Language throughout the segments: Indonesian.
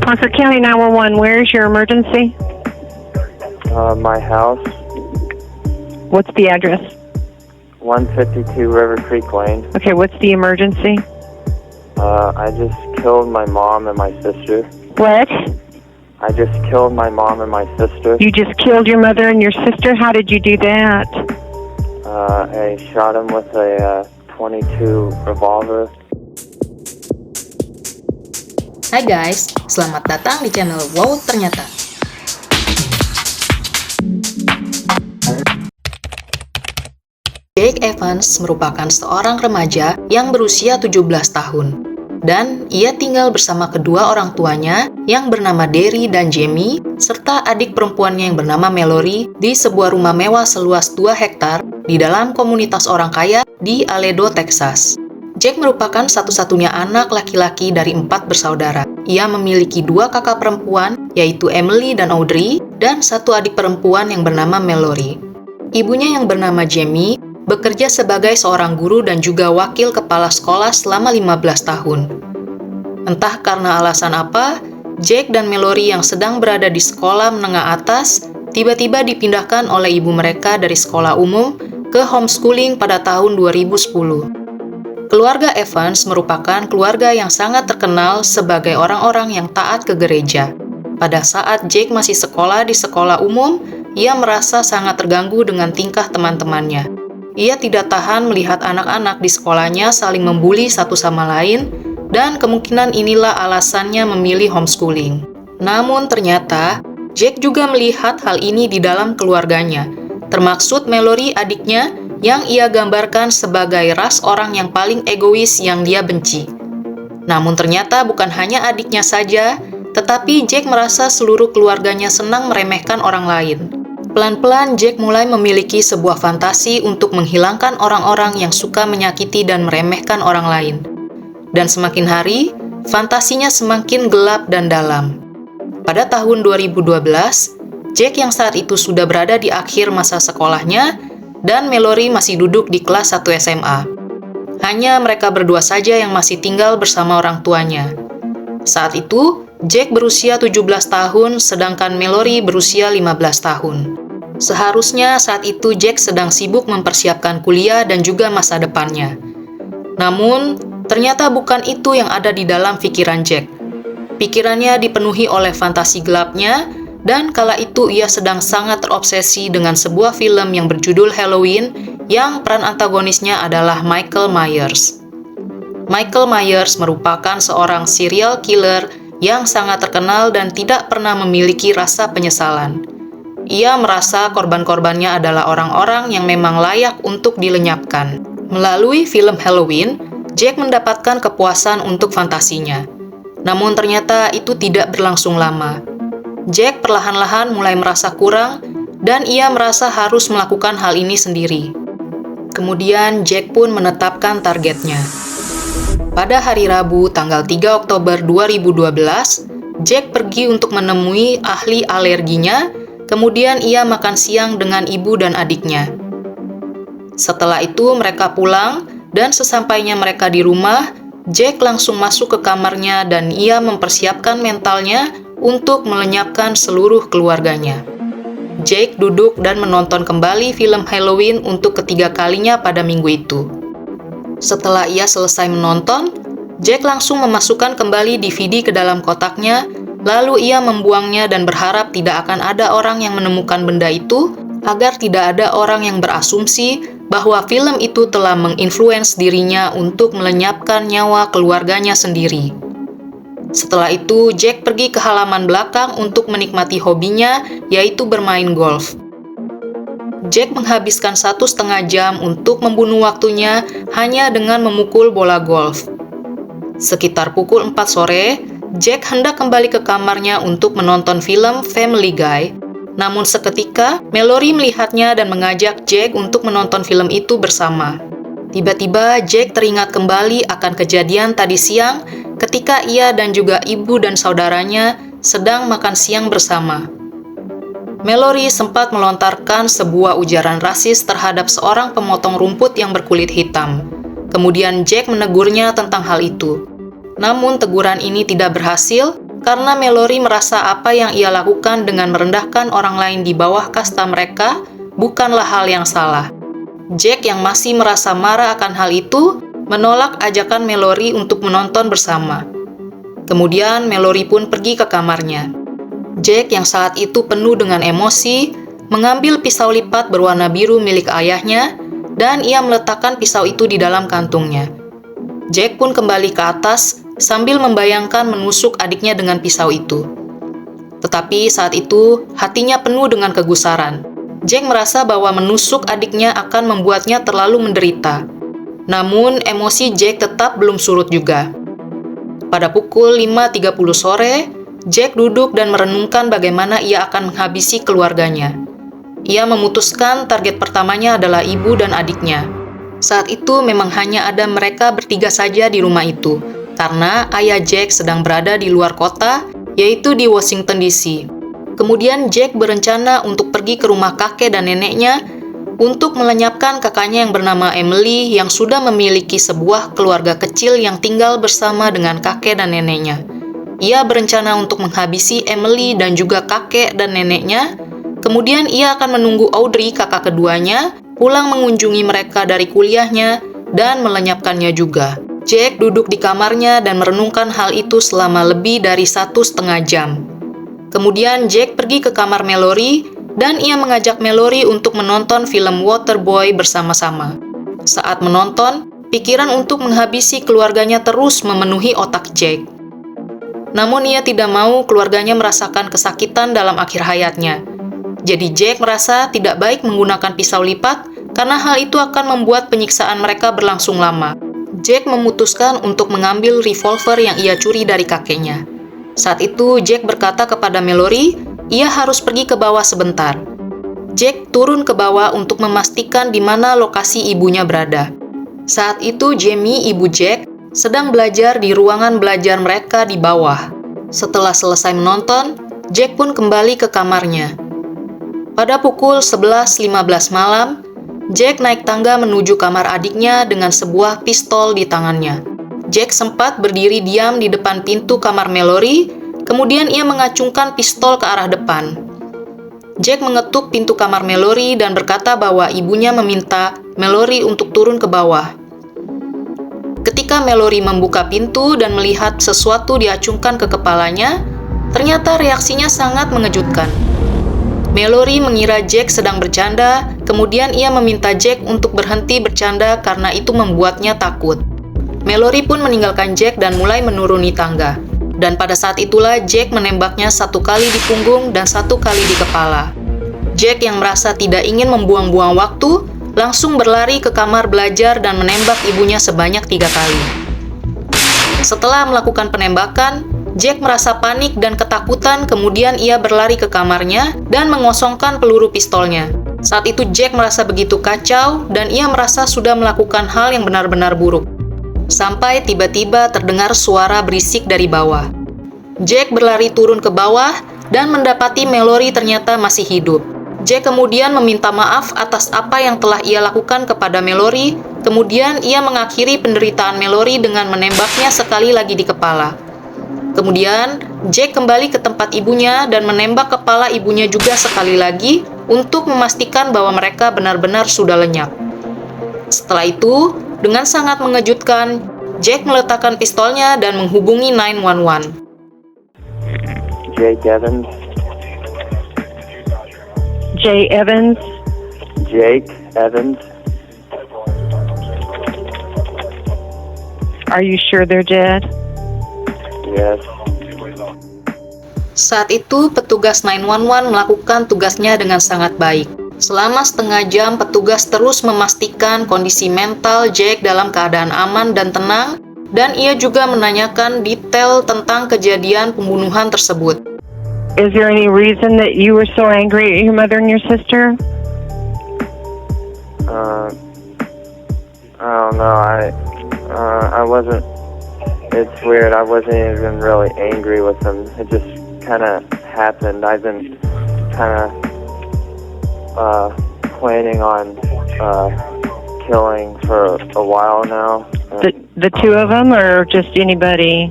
Ponce County 911, where's your emergency? My house, What's the address? 152 River Creek Lane. Okay, what's the emergency? I just killed my mom and my sister. What? I just killed my mom and my sister. You just killed your mother and your sister? How did you do that? I shot him with a 22 revolver. Hai guys, selamat datang di channel Wow Ternyata. Jake Evans merupakan seorang remaja yang berusia 17 tahun. Dan ia tinggal bersama kedua orang tuanya yang bernama Derry dan Jamie, serta adik perempuannya yang bernama Mallory di sebuah rumah mewah seluas 2 hektar di dalam komunitas orang kaya di Aledo, Texas. Jake merupakan satu-satunya anak laki-laki dari 4 bersaudara. Ia memiliki 2 kakak perempuan, yaitu Emily dan Audrey, dan 1 adik perempuan yang bernama Mallory. Ibunya yang bernama Jamie bekerja sebagai seorang guru dan juga wakil kepala sekolah selama 15 tahun. Entah karena alasan apa, Jake dan Mallory yang sedang berada di sekolah menengah atas tiba-tiba dipindahkan oleh ibu mereka dari sekolah umum ke homeschooling pada tahun 2010. Keluarga Evans merupakan keluarga yang sangat terkenal sebagai orang-orang yang taat ke gereja. Pada saat Jake masih sekolah di sekolah umum, ia merasa sangat terganggu dengan tingkah teman-temannya. Ia tidak tahan melihat anak-anak di sekolahnya saling membuli satu sama lain, dan kemungkinan inilah alasannya memilih homeschooling. Namun ternyata, Jake juga melihat hal ini di dalam keluarganya, termaksud Mallory adiknya yang ia gambarkan sebagai ras orang yang paling egois yang dia benci. Namun ternyata bukan hanya adiknya saja, tetapi Jake merasa seluruh keluarganya senang meremehkan orang lain. Pelan-pelan Jake mulai memiliki sebuah fantasi untuk menghilangkan orang-orang yang suka menyakiti dan meremehkan orang lain. Dan semakin hari, fantasinya semakin gelap dan dalam. Pada tahun 2012, Jake yang saat itu sudah berada di akhir masa sekolahnya, dan Mallory masih duduk di kelas 1 SMA. Hanya mereka berdua saja yang masih tinggal bersama orang tuanya. Saat itu, Jake berusia 17 tahun, sedangkan Mallory berusia 15 tahun. Seharusnya saat itu Jake sedang sibuk mempersiapkan kuliah dan juga masa depannya. Namun, ternyata bukan itu yang ada di dalam pikiran Jake. Pikirannya dipenuhi oleh fantasi gelapnya, dan kala itu ia sedang sangat terobsesi dengan sebuah film yang berjudul Halloween, yang peran antagonisnya adalah Michael Myers. Michael Myers merupakan seorang serial killer yang sangat terkenal dan tidak pernah memiliki rasa penyesalan. Ia merasa korban-korbannya adalah orang-orang yang memang layak untuk dilenyapkan. Melalui film Halloween, Jake mendapatkan kepuasan untuk fantasinya. Namun ternyata itu tidak berlangsung lama. Jake perlahan-lahan mulai merasa kurang, dan ia merasa harus melakukan hal ini sendiri. Kemudian Jake pun menetapkan targetnya. Pada hari Rabu, tanggal 3 Oktober 2012, Jake pergi untuk menemui ahli alerginya, kemudian ia makan siang dengan ibu dan adiknya. Setelah itu mereka pulang, dan sesampainya mereka di rumah, Jake langsung masuk ke kamarnya dan ia mempersiapkan mentalnya untuk melenyapkan seluruh keluarganya. Jake duduk dan menonton kembali film Halloween untuk ketiga kalinya pada minggu itu. Setelah ia selesai menonton, Jake langsung memasukkan kembali DVD ke dalam kotaknya, lalu ia membuangnya dan berharap tidak akan ada orang yang menemukan benda itu, agar tidak ada orang yang berasumsi bahwa film itu telah menginfluence dirinya untuk melenyapkan nyawa keluarganya sendiri. Setelah itu, Jake pergi ke halaman belakang untuk menikmati hobinya, yaitu bermain golf. Jake menghabiskan 1,5 jam untuk membunuh waktunya hanya dengan memukul bola golf. Sekitar pukul 4 sore, Jake hendak kembali ke kamarnya untuk menonton film Family Guy. Namun seketika, Mallory melihatnya dan mengajak Jake untuk menonton film itu bersama. Tiba-tiba, Jake teringat kembali akan kejadian tadi siang ketika ia dan juga ibu dan saudaranya sedang makan siang bersama. Mallory sempat melontarkan sebuah ujaran rasis terhadap seorang pemotong rumput yang berkulit hitam. Kemudian Jake menegurnya tentang hal itu. Namun teguran ini tidak berhasil karena Mallory merasa apa yang ia lakukan dengan merendahkan orang lain di bawah kasta mereka bukanlah hal yang salah. Jack yang masih merasa marah akan hal itu menolak ajakan Mallory untuk menonton bersama. Kemudian Mallory pun pergi ke kamarnya. Jack yang saat itu penuh dengan emosi mengambil pisau lipat berwarna biru milik ayahnya dan ia meletakkan pisau itu di dalam kantungnya. Jack pun kembali ke atas sambil membayangkan menusuk adiknya dengan pisau itu. Tetapi saat itu, hatinya penuh dengan kegusaran. Jack merasa bahwa menusuk adiknya akan membuatnya terlalu menderita. Namun, emosi Jack tetap belum surut juga. Pada pukul 5.30 sore, Jack duduk dan merenungkan bagaimana ia akan menghabisi keluarganya. Ia memutuskan target pertamanya adalah ibu dan adiknya. Saat itu memang hanya ada mereka bertiga saja di rumah itu, karena ayah Jack sedang berada di luar kota, yaitu di Washington DC. Kemudian Jack berencana untuk pergi ke rumah kakek dan neneknya untuk melenyapkan kakaknya yang bernama Emily yang sudah memiliki sebuah keluarga kecil yang tinggal bersama dengan kakek dan neneknya. Ia berencana untuk menghabisi Emily dan juga kakek dan neneknya. Kemudian ia akan menunggu Audrey, kakak keduanya, pulang mengunjungi mereka dari kuliahnya dan melenyapkannya juga. Jack duduk di kamarnya dan merenungkan hal itu selama lebih dari 1,5 jam. Kemudian Jack pergi ke kamar Mallory dan ia mengajak Mallory untuk menonton film Waterboy bersama-sama. Saat menonton, pikiran untuk menghabisi keluarganya terus memenuhi otak Jack. Namun ia tidak mau keluarganya merasakan kesakitan dalam akhir hayatnya. Jadi Jack merasa tidak baik menggunakan pisau lipat karena hal itu akan membuat penyiksaan mereka berlangsung lama. Jack memutuskan untuk mengambil revolver yang ia curi dari kakeknya. Saat itu, Jack berkata kepada Mallory, ia harus pergi ke bawah sebentar. Jack turun ke bawah untuk memastikan di mana lokasi ibunya berada. Saat itu, Jamie, ibu Jack, sedang belajar di ruangan belajar mereka di bawah. Setelah selesai menonton, Jack pun kembali ke kamarnya. Pada pukul 11.15 malam, Jack naik tangga menuju kamar adiknya dengan sebuah pistol di tangannya. Jack sempat berdiri diam di depan pintu kamar Mallory, kemudian ia mengacungkan pistol ke arah depan. Jack mengetuk pintu kamar Mallory dan berkata bahwa ibunya meminta Mallory untuk turun ke bawah. Ketika Mallory membuka pintu dan melihat sesuatu diacungkan ke kepalanya, ternyata reaksinya sangat mengejutkan. Mallory mengira Jack sedang bercanda, kemudian ia meminta Jack untuk berhenti bercanda karena itu membuatnya takut. Mallory pun meninggalkan Jack dan mulai menuruni tangga. Dan pada saat itulah Jack menembaknya 1 kali di punggung dan 1 kali di kepala. Jack yang merasa tidak ingin membuang-buang waktu, langsung berlari ke kamar belajar dan menembak ibunya sebanyak 3 kali. Setelah melakukan penembakan, Jack merasa panik dan ketakutan, kemudian ia berlari ke kamarnya dan mengosongkan peluru pistolnya. Saat itu Jack merasa begitu kacau dan ia merasa sudah melakukan hal yang benar-benar buruk. Sampai tiba-tiba terdengar suara berisik dari bawah. Jack berlari turun ke bawah dan mendapati Mallory ternyata masih hidup. Jack kemudian meminta maaf atas apa yang telah ia lakukan kepada Mallory, kemudian ia mengakhiri penderitaan Mallory dengan menembaknya sekali lagi di kepala. Kemudian, Jack kembali ke tempat ibunya dan menembak kepala ibunya juga sekali lagi untuk memastikan bahwa mereka benar-benar sudah lenyap. Setelah itu, dengan sangat mengejutkan, Jack meletakkan pistolnya dan menghubungi 911. Jake Evans. Jay Evans. Jake Evans. Are you sure they're dead? Yes. Saat itu, petugas 911 melakukan tugasnya dengan sangat baik. Selama setengah jam, petugas terus memastikan kondisi mental Jack dalam keadaan aman dan tenang, dan ia juga menanyakan detail tentang kejadian pembunuhan tersebut. Is there any reason that you were so angry at your mother and your sister? I don't know. I wasn't. It's weird. I wasn't even really angry with them. It just kind of happened. I've been kind of planning on killing for a while now. The two of them, or just anybody?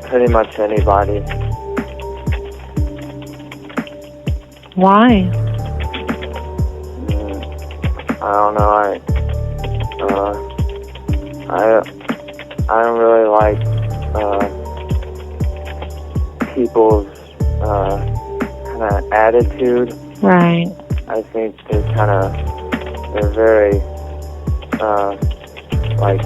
pretty much anybody. Why? I don't know. I don't really like people's kind of attitude. Right. I think they're very like,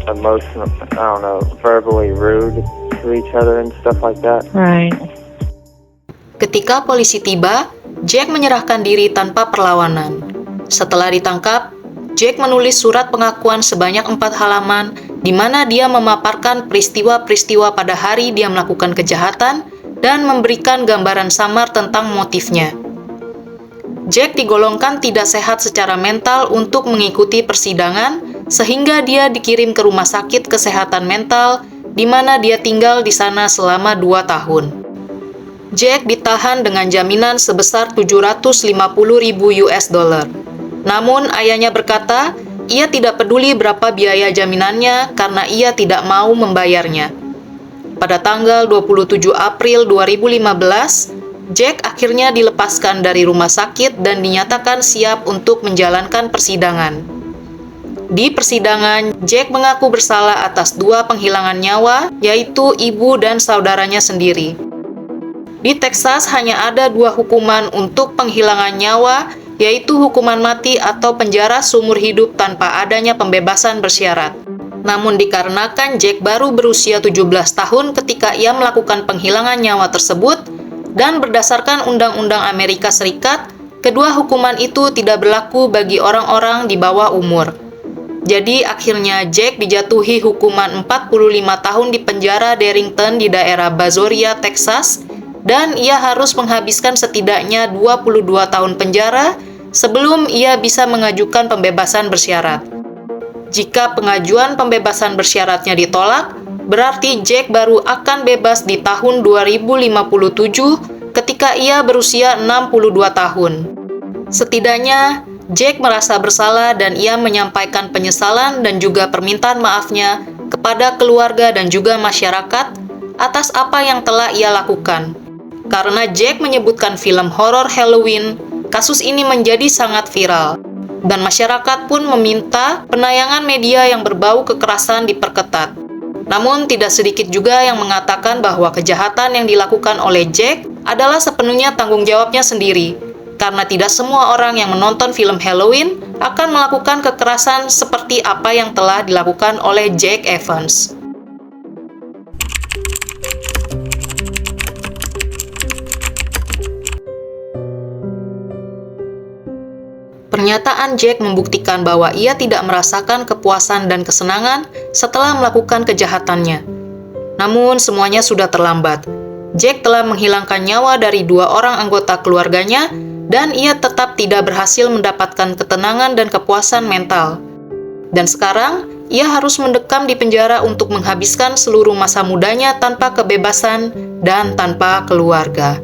emotional. I don't know, verbally rude to each other and stuff like that. Right. Ketika polisi tiba, Jack menyerahkan diri tanpa perlawanan. Setelah ditangkap, Jack menulis surat pengakuan sebanyak 4 halaman di mana dia memaparkan peristiwa-peristiwa pada hari dia melakukan kejahatan dan memberikan gambaran samar tentang motifnya. Jack digolongkan tidak sehat secara mental untuk mengikuti persidangan, sehingga dia dikirim ke rumah sakit kesehatan mental di mana dia tinggal di sana selama 2 tahun. Jack ditahan dengan jaminan sebesar 750.000 US dollar. Namun ayahnya berkata, ia tidak peduli berapa biaya jaminannya karena ia tidak mau membayarnya. Pada tanggal 27 April 2015, Jack akhirnya dilepaskan dari rumah sakit dan dinyatakan siap untuk menjalankan persidangan. Di persidangan, Jack mengaku bersalah atas 2 penghilangan nyawa, yaitu ibu dan saudaranya sendiri. Di Texas hanya ada 2 hukuman untuk penghilangan nyawa, yaitu hukuman mati atau penjara seumur hidup tanpa adanya pembebasan bersyarat. Namun dikarenakan Jack baru berusia 17 tahun ketika ia melakukan penghilangan nyawa tersebut, dan berdasarkan Undang-Undang Amerika Serikat, kedua hukuman itu tidak berlaku bagi orang-orang di bawah umur. Jadi akhirnya Jack dijatuhi hukuman 45 tahun di penjara Darrington di daerah Brazoria, Texas, dan ia harus menghabiskan setidaknya 22 tahun penjara sebelum ia bisa mengajukan pembebasan bersyarat. Jika pengajuan pembebasan bersyaratnya ditolak, berarti Jack baru akan bebas di tahun 2057 ketika ia berusia 62 tahun. Setidaknya, Jack merasa bersalah dan ia menyampaikan penyesalan dan juga permintaan maafnya kepada keluarga dan juga masyarakat atas apa yang telah ia lakukan. Karena Jack menyebutkan film horor Halloween, kasus ini menjadi sangat viral. Dan masyarakat pun meminta penayangan media yang berbau kekerasan diperketat. Namun tidak sedikit juga yang mengatakan bahwa kejahatan yang dilakukan oleh Jack adalah sepenuhnya tanggung jawabnya sendiri. Karena tidak semua orang yang menonton film Halloween akan melakukan kekerasan seperti apa yang telah dilakukan oleh Jack Evans. Pernyataan Jack membuktikan bahwa ia tidak merasakan kepuasan dan kesenangan setelah melakukan kejahatannya. Namun, semuanya sudah terlambat. Jack telah menghilangkan nyawa dari 2 orang anggota keluarganya, dan ia tetap tidak berhasil mendapatkan ketenangan dan kepuasan mental. Dan sekarang, ia harus mendekam di penjara untuk menghabiskan seluruh masa mudanya tanpa kebebasan dan tanpa keluarga.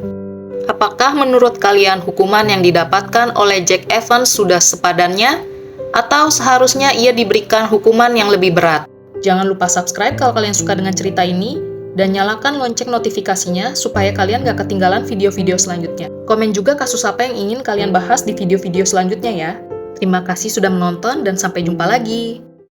Apakah menurut kalian hukuman yang didapatkan oleh Jack Evans sudah sepadannya? Atau seharusnya ia diberikan hukuman yang lebih berat? Jangan lupa subscribe kalau kalian suka dengan cerita ini, dan nyalakan lonceng notifikasinya supaya kalian gak ketinggalan video-video selanjutnya. Komen juga kasus apa yang ingin kalian bahas di video-video selanjutnya ya. Terima kasih sudah menonton dan sampai jumpa lagi.